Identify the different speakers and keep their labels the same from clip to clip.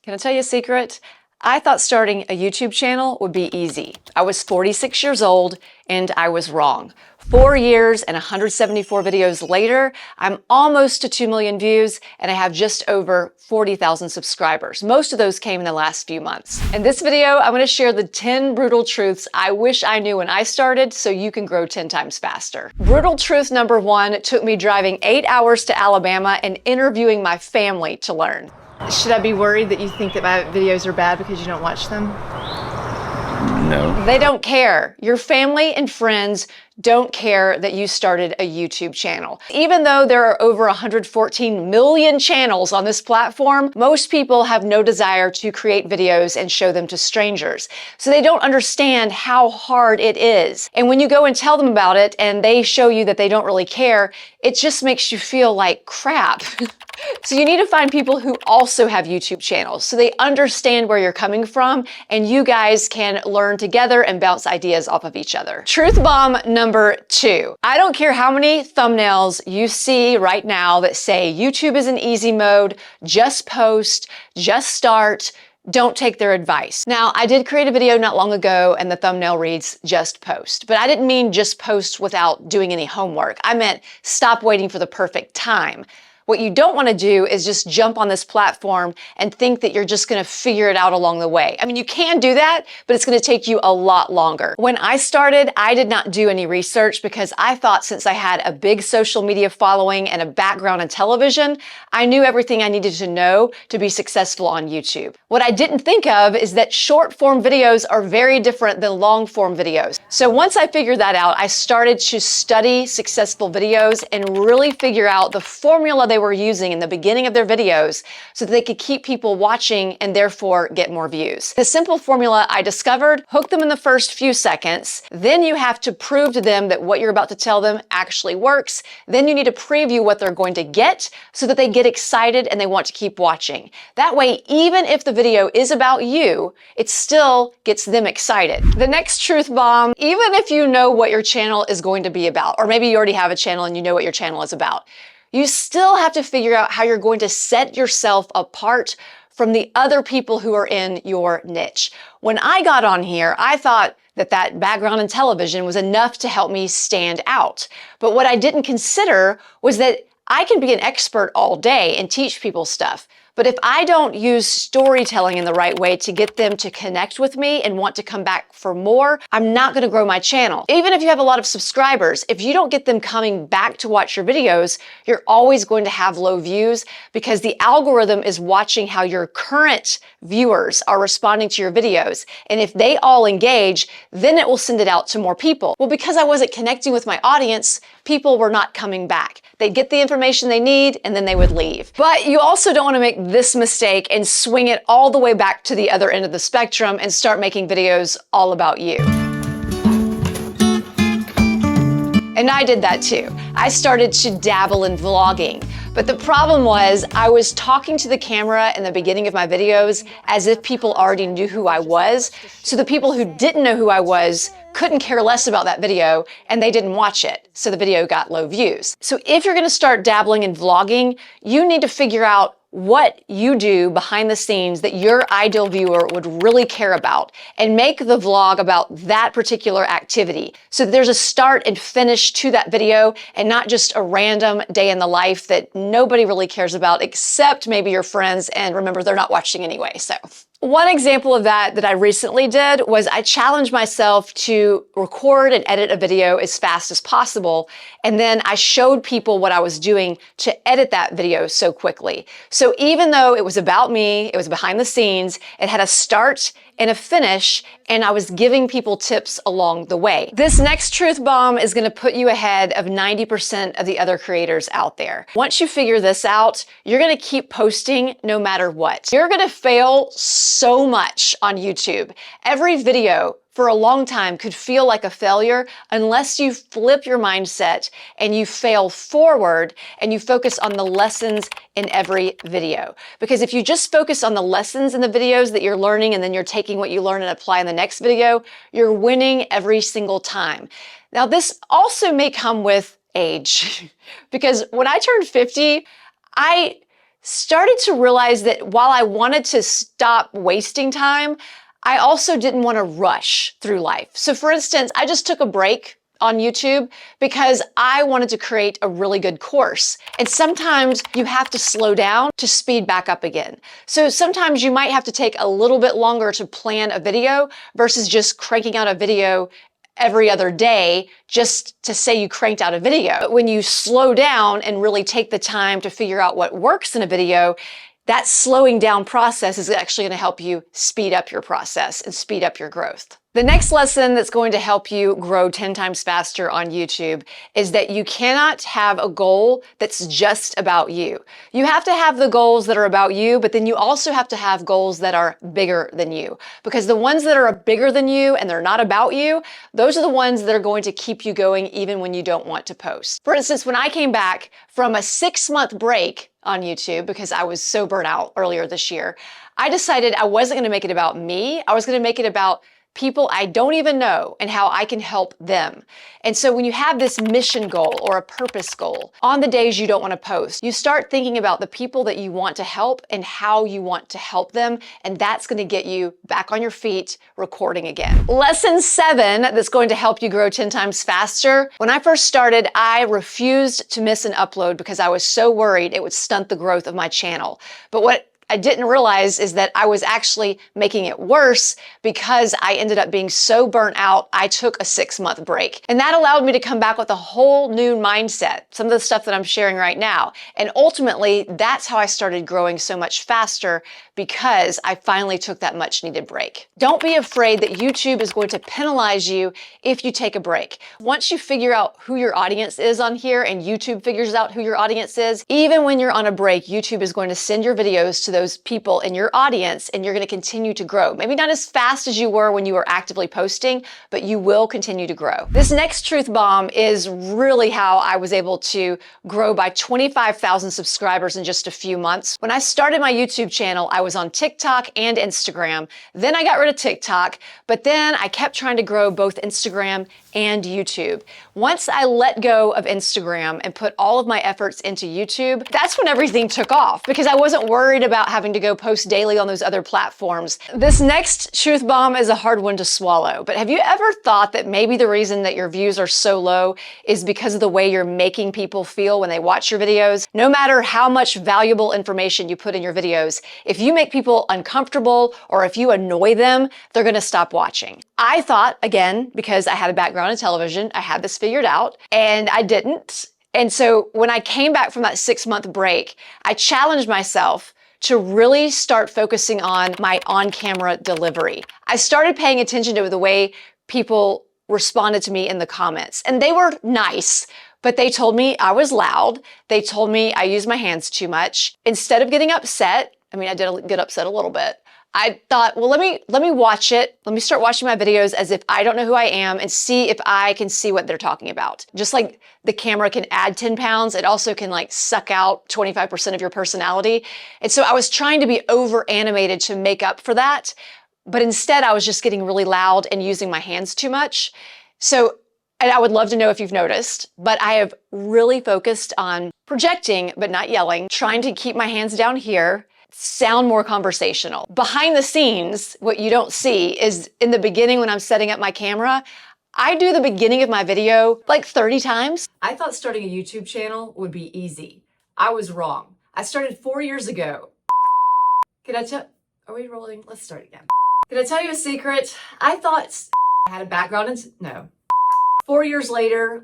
Speaker 1: Can I tell you a secret? I thought starting a YouTube channel would be easy. I was 46 years old and I was wrong. 4 years and 174 videos later, I'm almost to 2 million views and I have just over 40,000 subscribers. Most of those came in the last few months. In this video, I'm going to share the 10 brutal truths I wish I knew when I started so you can grow 10 times faster. Brutal truth number 1 took me driving 8 hours to Alabama and interviewing my family to learn. Should I be worried that you think that my videos are bad because you don't watch them?
Speaker 2: No.
Speaker 1: They don't care. Your family and friends don't care that you started a YouTube channel. Even though there are over 114 million channels on this platform, most people have no desire to create videos and show them to strangers. So they don't understand how hard it is. And when you go and tell them about it and they show you that they don't really care, it just makes you feel like crap. So you need to find people who also have YouTube channels so they understand where you're coming from and you guys can learn together and bounce ideas off of each other. Truth bomb number 2. I don't care how many thumbnails you see right now that say YouTube is in easy mode, just post, just start. Don't take their advice. Now, I did create a video not long ago and the thumbnail reads just post, but I didn't mean just post without doing any homework. I meant stop waiting for the perfect time. What you don't want to do is just jump on this platform and think that you're just going to figure it out along the way. I mean, you can do that, but it's going to take you a lot longer. When I started, I did not do any research because I thought since I had a big social media following and a background in television, I knew everything I needed to know to be successful on YouTube. What I didn't think of is that short form videos are very different than long form videos. So once I figured that out, I started to study successful videos and really figure out the formula they were using in the beginning of their videos so that they could keep people watching and therefore get more views. The simple formula I discovered: hook them in the first few seconds, then you have to prove to them that what you're about to tell them actually works, then you need to preview what they're going to get so that they get excited and they want to keep watching. That way, even if the video is about you, it still gets them excited. The next truth bomb: even if you know what your channel is going to be about, or maybe you already have a channel and you know what your channel is about, you still have to figure out how you're going to set yourself apart from the other people who are in your niche. When I got on here, I thought that background in television was enough to help me stand out. But what I didn't consider was that I can be an expert all day and teach people stuff. But if I don't use storytelling in the right way to get them to connect with me and want to come back for more, I'm not going to grow my channel. Even if you have a lot of subscribers, if you don't get them coming back to watch your videos, you're always going to have low views because the algorithm is watching how your current viewers are responding to your videos. And if they all engage, then it will send it out to more people. Well, because I wasn't connecting with my audience, people were not coming back. They'd get the information they need and then they would leave. But you also don't want to make this mistake and swing it all the way back to the other end of the spectrum and start making videos all about you. And I did that too. I started to dabble in vlogging. But the problem was I was talking to the camera in the beginning of my videos as if people already knew who I was. So the people who didn't know who I was couldn't care less about that video and they didn't watch it. So the video got low views. So if you're going to start dabbling in vlogging, you need to figure out what you do behind the scenes that your ideal viewer would really care about and make the vlog about that particular activity. So there's a start and finish to that video and not just a random day in the life that nobody really cares about except maybe your friends, and remember, they're not watching anyway. So one example of that I recently did was I challenged myself to record and edit a video as fast as possible. And then I showed people what I was doing to edit that video so quickly. So even though it was about me, it was behind the scenes, it had a start and a finish, and I was giving people tips along the way. This next truth bomb is going to put you ahead of 90% of the other creators out there. Once you figure this out, you're going to keep posting no matter what. You're going to fail so much on YouTube. Every video for a long time could feel like a failure unless you flip your mindset and you fail forward and you focus on the lessons in every video. Because if you just focus on the lessons in the videos that you're learning and then you're taking what you learn and apply in the next video, you're winning every single time. Now, this also may come with age because when I turned 50, I started to realize that while I wanted to stop wasting time, I also didn't want to rush through life. So for instance, I just took a break on YouTube because I wanted to create a really good course. And sometimes you have to slow down to speed back up again. So sometimes you might have to take a little bit longer to plan a video versus just cranking out a video every other day just to say you cranked out a video. But when you slow down and really take the time to figure out what works in a video, that slowing down process is actually going to help you speed up your process and speed up your growth. The next lesson that's going to help you grow 10 times faster on YouTube is that you cannot have a goal that's just about you. You have to have the goals that are about you, but then you also have to have goals that are bigger than you. Because the ones that are bigger than you and they're not about you, those are the ones that are going to keep you going even when you don't want to post. For instance, when I came back from a 6-month break on YouTube because I was so burnt out earlier this year, I decided I wasn't going to make it about me. I was going to make it about people I don't even know and how I can help them. And so when you have this mission goal or a purpose goal, on the days you don't want to post, you start thinking about the people that you want to help and how you want to help them. And that's going to get you back on your feet recording again. Lesson 7 that's going to help you grow 10 times faster. When I first started, I refused to miss an upload because I was so worried it would stunt the growth of my channel. But what I didn't realize is that I was actually making it worse because I ended up being so burnt out, I took a 6-month break. And that allowed me to come back with a whole new mindset, some of the stuff that I'm sharing right now. And ultimately, that's how I started growing so much faster because I finally took that much needed break. Don't be afraid that YouTube is going to penalize you if you take a break. Once you figure out who your audience is on here and YouTube figures out who your audience is, even when you're on a break, YouTube is going to send your videos to those people in your audience and you're going to continue to grow. Maybe not as fast as you were when you were actively posting, but you will continue to grow. This next truth bomb is really how I was able to grow by 25,000 subscribers in just a few months. When I started my YouTube channel, I was on TikTok and Instagram. Then I got rid of TikTok, but then I kept trying to grow both Instagram and YouTube. Once I let go of Instagram and put all of my efforts into YouTube, that's when everything took off because I wasn't worried about having to go post daily on those other platforms. This next truth bomb is a hard one to swallow, but have you ever thought that maybe the reason that your views are so low is because of the way you're making people feel when they watch your videos? No matter how much valuable information you put in your videos, if you make people uncomfortable or if you annoy them, they're gonna stop watching. I thought, again, because I had a background in television, I had this figured out, and I didn't. And so when I came back from that 6-month break, I challenged myself to really start focusing on my on-camera delivery. I started paying attention to the way people responded to me in the comments, and they were nice, but they told me I was loud. They told me I used my hands too much. Instead of getting upset, I mean, I did get upset a little bit. I thought, well, let me watch it. Let me start watching my videos as if I don't know who I am and see if I can see what they're talking about. Just like the camera can add 10 pounds, it also can like suck out 25% of your personality. And so I was trying to be over animated to make up for that. But instead I was just getting really loud and using my hands too much. So, and I would love to know if you've noticed, but I have really focused on projecting, but not yelling, trying to keep my hands down here, sound more conversational. Behind the scenes, what you don't see is in the beginning when I'm setting up my camera, I do the beginning of my video like 30 times. I thought starting a YouTube channel would be easy. I was wrong. I started 4 years ago. Are we rolling? Let's start again. Can I tell you a secret? I thought I had a background in, no. 4 years later,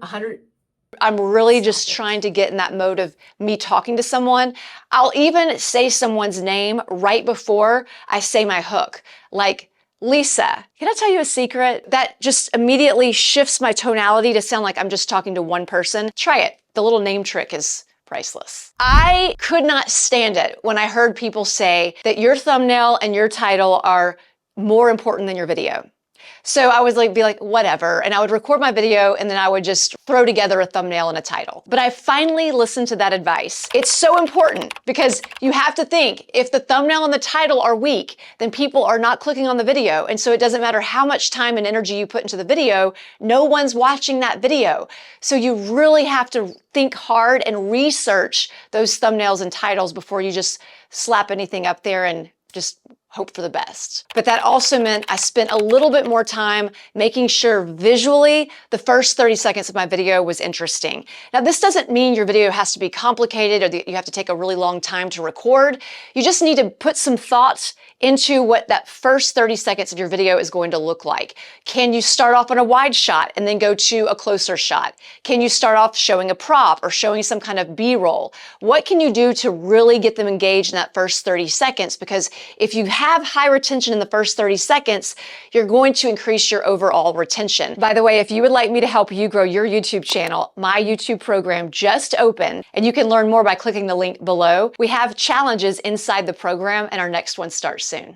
Speaker 1: I'm really just trying to get in that mode of me talking to someone. I'll even say someone's name right before I say my hook. Like, Lisa, can I tell you a secret? That just immediately shifts my tonality to sound like I'm just talking to one person. Try it. The little name trick is priceless. I could not stand it when I heard people say that your thumbnail and your title are more important than your video. So I was like, be like, whatever. And I would record my video and then I would just throw together a thumbnail and a title. But I finally listened to that advice. It's so important because you have to think if the thumbnail and the title are weak, then people are not clicking on the video. And so it doesn't matter how much time and energy you put into the video, no one's watching that video. So you really have to think hard and research those thumbnails and titles before you just slap anything up there and just hope for the best. But that also meant I spent a little bit more time making sure visually the first 30 seconds of my video was interesting. Now, this doesn't mean your video has to be complicated or that you have to take a really long time to record. You just need to put some thoughts into what that first 30 seconds of your video is going to look like. Can you start off on a wide shot and then go to a closer shot? Can you start off showing a prop or showing some kind of B-roll? What can you do to really get them engaged in that first 30 seconds? Because if you have high retention in the first 30 seconds, you're going to increase your overall retention. By the way, if you would like me to help you grow your YouTube channel, my YouTube program just opened, and you can learn more by clicking the link below. We have challenges inside the program, and our next one starts soon.